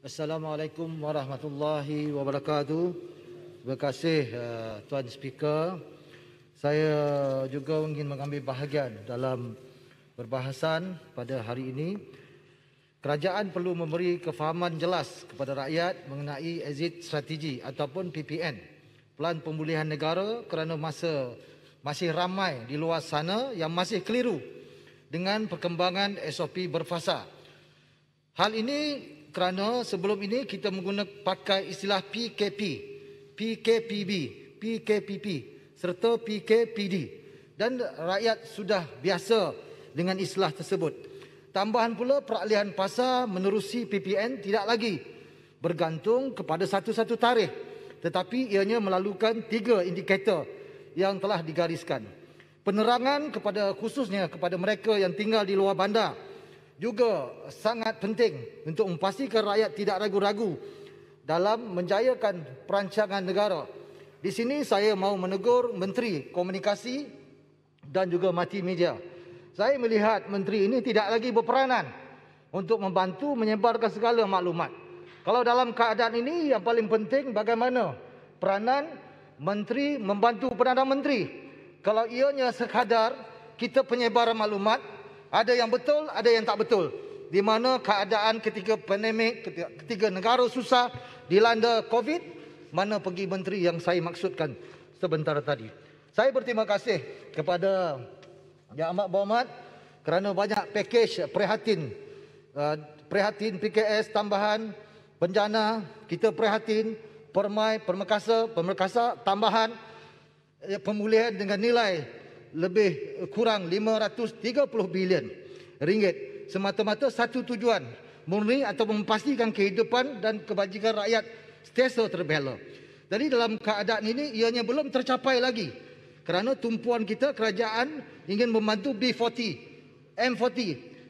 Assalamualaikum warahmatullahi wabarakatuh. Terima kasih Tuan Speaker. Saya juga ingin mengambil bahagian dalam perbahasan pada hari ini. Kerajaan perlu memberi kefahaman jelas kepada rakyat mengenai exit strategi ataupun PPN, Pelan Pemulihan Negara, kerana masih ramai di luar sana yang masih keliru dengan perkembangan SOP berfasa. Hal ini kerana sebelum ini kita pakai istilah PKP, PKPB, PKPP serta PKPD dan rakyat sudah biasa dengan istilah tersebut. Tambahan pula peralihan pasar menerusi PPN tidak lagi bergantung kepada satu-satu tarikh, tetapi ianya melalukan 3 indikator yang telah digariskan. Penerangan khususnya kepada mereka yang tinggal di luar bandar juga sangat penting untuk memastikan rakyat tidak ragu-ragu dalam menjayakan perancangan negara. Di sini saya mahu menegur Menteri Komunikasi dan juga Multimedia. Saya melihat Menteri ini tidak lagi berperanan untuk membantu menyebarkan segala maklumat. Kalau dalam keadaan ini yang paling penting bagaimana peranan Menteri membantu Perdana Menteri. Kalau ianya sekadar kita penyebaran maklumat, ada yang betul, ada yang tak betul. Di mana keadaan ketika pandemik, ketika negara susah, dilanda COVID, mana pergi menteri yang saya maksudkan sebentar tadi. Saya berterima kasih kepada Yang Amat Berhormat kerana banyak pakej prihatin PKS tambahan, bencana, kita prihatin, permai, permekasa tambahan, pemulihan dengan nilai lebih kurang 530 bilion ringgit semata-mata satu tujuan, murni atau memastikan kehidupan dan kebajikan rakyat sentiasa terbela. Jadi dalam keadaan ini ianya belum tercapai lagi kerana tumpuan kita kerajaan ingin membantu B40, M40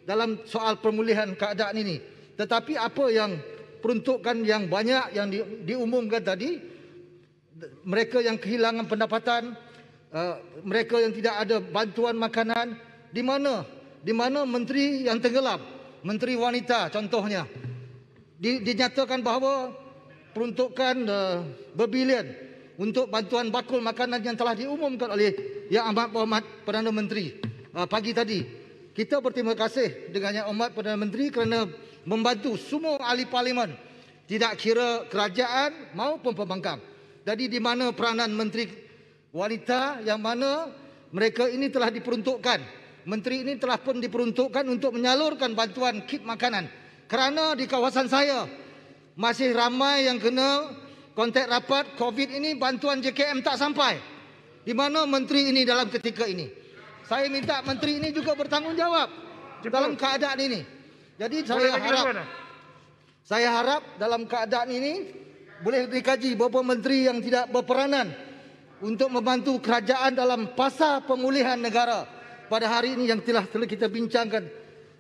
dalam soal pemulihan keadaan ini. Tetapi apa yang peruntukan yang banyak yang diumumkan tadi, mereka yang kehilangan pendapatan, mereka yang tidak ada bantuan makanan, di mana menteri yang tenggelam, menteri wanita contohnya, dinyatakan bahawa peruntukan berbilion untuk bantuan bakul makanan yang telah diumumkan oleh Yang Amat Berhormat Perdana Menteri pagi tadi. Kita berterima kasih dengan Yang Amat Perdana Menteri kerana membantu semua ahli parlimen, tidak kira kerajaan maupun pembangkang. Jadi di mana peranan menteri wanita yang mana mereka ini telah diperuntukkan. Menteri ini telah pun diperuntukkan untuk menyalurkan bantuan kit makanan. Kerana di kawasan saya masih ramai yang kena kontak rapat COVID ini, bantuan JKM tak sampai. Di mana menteri ini dalam ketika ini? Saya minta menteri ini juga bertanggungjawab dalam keadaan ini. Jadi saya harap dalam keadaan ini boleh dikaji beberapa menteri yang tidak berperanan untuk membantu kerajaan dalam fasa pemulihan negara pada hari ini yang telah kita bincangkan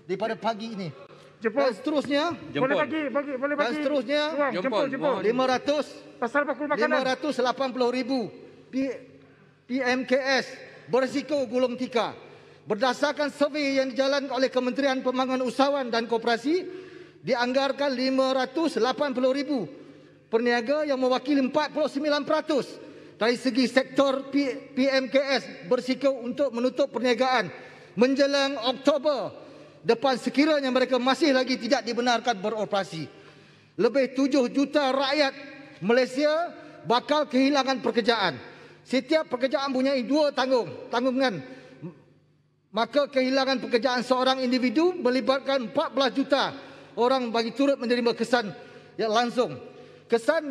daripada pagi ini. Dan seterusnya, boleh bagi. Dan seterusnya, Jempol. 500 Pasal bakul makanan. 580,000 PMKS berisiko gulung tikar. Berdasarkan survei yang dijalankan oleh Kementerian Pembangunan Usahawan dan Koperasi, dianggarkan 580,000 perniaga yang mewakili 49% dari segi sektor PMKS berisiko untuk menutup perniagaan menjelang Oktober depan sekiranya mereka masih lagi tidak dibenarkan beroperasi. Lebih 7 juta rakyat Malaysia bakal kehilangan pekerjaan. Setiap pekerjaan mempunyai 2 tanggungan. Maka kehilangan pekerjaan seorang individu melibatkan 14 juta orang bagi turut menerima kesan yang langsung. Kesan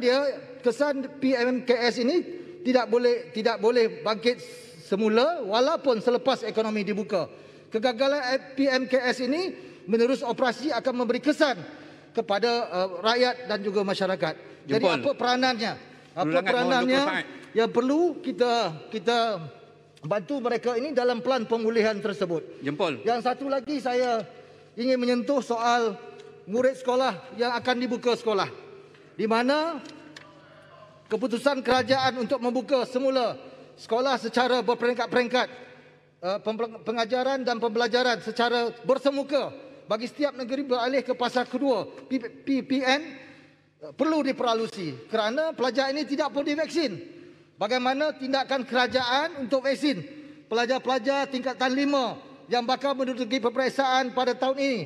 PMKS ini tidak boleh bangkit semula walaupun selepas ekonomi dibuka. Kegagalan PMKS ini menerus operasi akan memberi kesan kepada rakyat dan juga masyarakat. Jadi apa peranannya? Yang perlu kita bantu mereka ini dalam pelan pemulihan tersebut. Yang satu lagi saya ingin menyentuh soal murid sekolah yang akan dibuka sekolah. Di mana keputusan kerajaan untuk membuka semula sekolah secara berperingkat-peringkat, pengajaran dan pembelajaran secara bersemuka bagi setiap negeri beralih ke fasa kedua PPN perlu diperalusi kerana pelajar ini tidak perlu divaksin. Bagaimana tindakan kerajaan untuk vaksin pelajar-pelajar tingkatan 5 yang bakal menduduki peperiksaan pada tahun ini?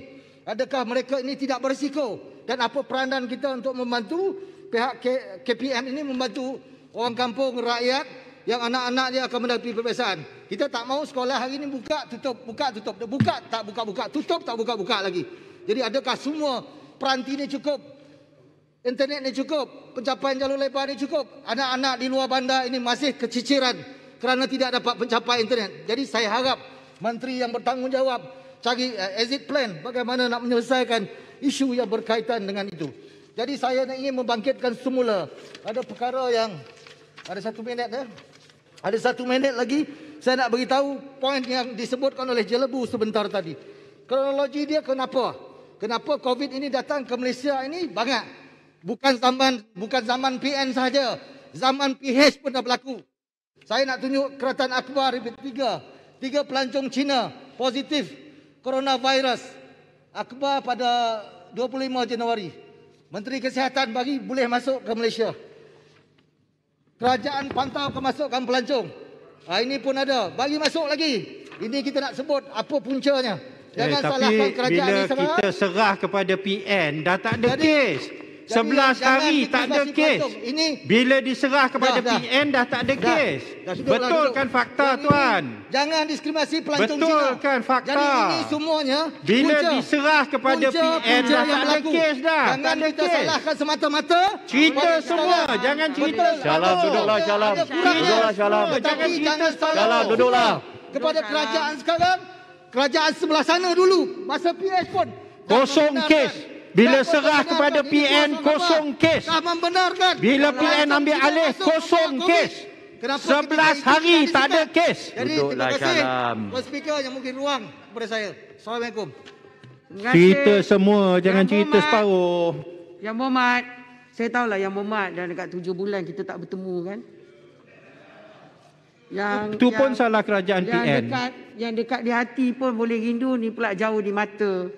Adakah mereka ini tidak berisiko? Dan apa peranan kita untuk membantu pihak KPM ini membantu orang kampung, rakyat yang anak-anak dia akan mendapat peperiksaan? Kita tak mahu sekolah hari ini buka, tutup, buka, tutup. Buka, tak buka-buka. Tutup, tak buka-buka lagi. Jadi adakah semua peranti ini cukup? Internet ini cukup? Pencapaian jalur lebar ini cukup? Anak-anak di luar bandar ini masih keciciran kerana tidak dapat mencapai internet. Jadi saya harap menteri yang bertanggungjawab cari exit plan bagaimana nak menyelesaikan isu yang berkaitan dengan itu. Jadi saya ingin membangkitkan semula. Ada perkara yang ada 1 minit ya. Ada 1 minit lagi saya nak beritahu poin yang disebutkan oleh Jelebu sebentar tadi. Kronologi dia kenapa? Kenapa COVID ini datang ke Malaysia ini banyak. Bukan zaman PN sahaja. Zaman PH pun dah berlaku. Saya nak tunjuk Kerajaan Akhbar Ribet 3. 3 pelancong Cina positif coronavirus. Akhbar pada 25 Januari. Menteri Kesihatan bagi boleh masuk ke Malaysia. Kerajaan pantau kemasukan pelancong. Ini pun ada. Bagi masuk lagi. Ini kita nak sebut apa puncanya. Jangan salahkan kerajaan ini sekarang. Bila kita serah kepada PN, dah tak ada kes. 11 hari tak ada kes. Bila diserah kepada PN, dah tak ada kes. Betul kan fakta, Tuan? Jangan diskriminasi pelancong Cina. Betul kan fakta? Jadi ini semuanya bila diserah kepada PN, dah tak ada kes dah. Jangan kita salahkan semata-mata. Cerita semua. Jangan cerita. Syalam, duduklah Syalam. Duduklah Syalam. Jangan cerita Syalam, duduklah. Kepada kerajaan sekarang, kerajaan sebelah sana dulu. Masa PS pun. Kosong kes. Bila serah kepada PN, kosong kes. Dah membenarkan. Bila PN ambil alih, kosong kes. 11 hari tak ada kes. Jadi terima kasih Tuan Speaker yang mungkin ruang kepada saya. Assalamualaikum. Cerita semua, jangan cerita separuh. Yang Muhammad, saya tahulah Yang Muhammad dah dekat 7 bulan kita tak bertemu kan. Itu pun salah kerajaan PN. Yang dekat di hati pun boleh rindu, ni pula jauh di mata.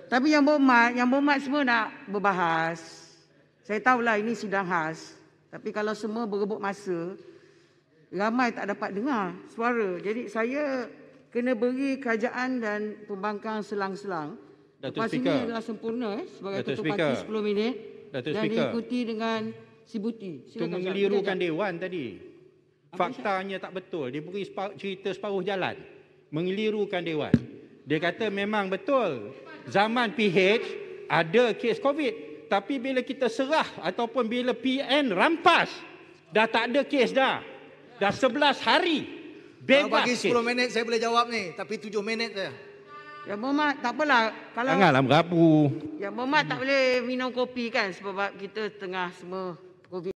Tapi Yang Muhammad semua nak berbahas. Saya tahulah ini sidang khas. Tapi kalau semua berebut masa, ramai tak dapat dengar suara. Jadi saya kena beri kerajaan dan pembangkang selang-selang. Lepas ini adalah sempurna sebagai ketua parti 10 minit. Dan diikuti dengan si Buti. Itu mengelirukan Dewan tadi. Faktanya tak betul. Dia beri cerita separuh jalan. Mengelirukan Dewan. Dia kata memang betul. Zaman PH ada kes COVID. Tapi bila kita serah ataupun bila PN rampas, dah tak ada kes dah. Dah 11 hari. Bebas bagi 10 kes. minit saya boleh jawab ni. Tapi 7 minit saja. Yang Muhammad tak apalah. Kalau Janganlah merapu. Yang Muhammad tak boleh minum kopi kan sebab kita tengah semua COVID.